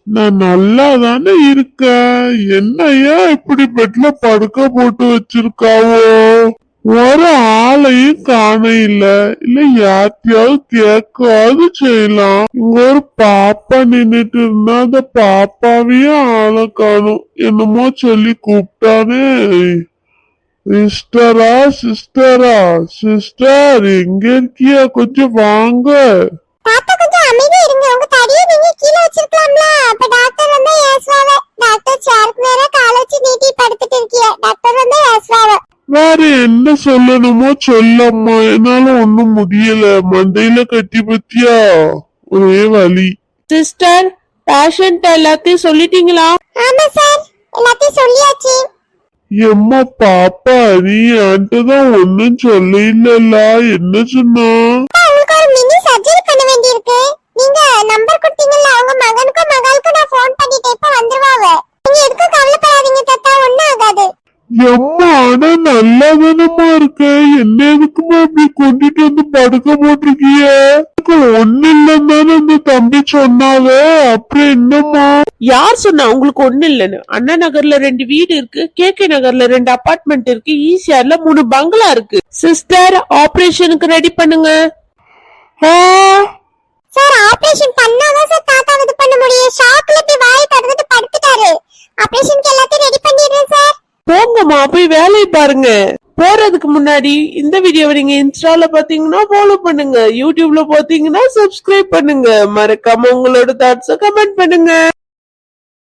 நான் நல்லா தானே இருக்கேன். என்னையா இப்படி பெட்ல படுக்க போட்டு வச்சிருக்காவோ? ஒரு ஆளையும் காண இல்ல யார்த்தையாவது கேட்காது செய்யலாம். இங்க ஒரு பாப்பா நின்னுட்டு இருந்தா அந்த பாப்பாவையும் ஆளை காணும். என்னமோ சொல்லி கூப்பிட்டானே, சிஸ்டரா சிஸ்டரா சிஸ்டர் எங்க இருக்கியா, கொஞ்சம் வாங்க. தாத்தா கொஞ்சம் அமைதியா இருங்க. உங்க தடியை நீங்க கீழ வச்சிருக்கலாம்ல. அப்ப டாக்டர் வந்து ஏசுவாங்க. டாக்டர் சேருக்கு நேரா கால வச்சு நீட்டி படுத்துட்டு இருக்கிய. டாக்டர் வந்து ஏசுவாங்க. வேற என்ன சொல்லணுமோ சொல்லம்மா, என்னால ஒண்ணும் முடியல. மண்டையில கட்டி பத்தியா ஒரே வலி. சிஸ்டர், பேஷண்ட் எல்லாத்தையும் சொல்லிட்டீங்களா? ஆமா சார், எல்லாத்தையும் சொல்லியாச்சு. எம்மா பாப்பா, நீ என்கிட்டதான் ஒன்னும் சொல்ல இல்லல்ல, என்ன சொன்னா? உங்களுக்கு ஒரு மினி சர்ஜரி பண்ண வேண்டியிருக்கு. நீங்க நம்பர் கொடுத்தீங்கல்ல, உங்க மகனுக்கும் மகளுக்கும் நான் ஃபோன் பண்ணிட்டேன். இப்ப வந்துருவாங்க. நீங்க எதுக்கும் கவலைப்படாதீங்க தாத்தா, ஒண்ணும் ஆகாது. எம்மா ஆனா நல்லாதானமா இருக்க, என்ன எதுக்குமா அப்படி கொண்டுட்டு வந்து படுக்க போட்டிருக்கிய? ஒண்ணு இல்லன்னு அந்த தம்பி சொன்னாவ, அப்புறம் என்னம்மா? யார் சொன்னா உங்களுக்கு ஒண்ணு இல்லன்னு? அண்ணா நகர்ல 2 வீடு இருக்கு, கேகே நகர்ல 2 அபார்ட்மெண்ட் இருக்கு, ஈசிஆர்ல 3 பங்களா இருக்கு. சிஸ்டர், ஆபரேஷனுக்கு ரெடி பண்ணுங்க. சார், ஆபரேஷன் பண்ணாதான் சார் தாத்தா இது பண்ண முடியும். ஷாக்ல போய் வாயை திறந்துட்டு படுத்துட்டாரு. ஆபரேஷனுக்கு எல்லாத்தையும் ரெடி பண்ணிடுறேன் சார். போங்கம்மா, போய் வேலையை பாருங்க. போறதுக்கு முன்னாடி இந்த வீடியோவை நீங்க இன்ஸ்டால பாத்தீங்கன்னா ஃபாலோ பண்ணுங்க, யூடியூப்ல பாத்தீங்கன்னா சப்ஸ்கிரைப் பண்ணுங்க, மறக்காம உங்களோட தாட்ஸ கமெண்ட் பண்ணுங்க.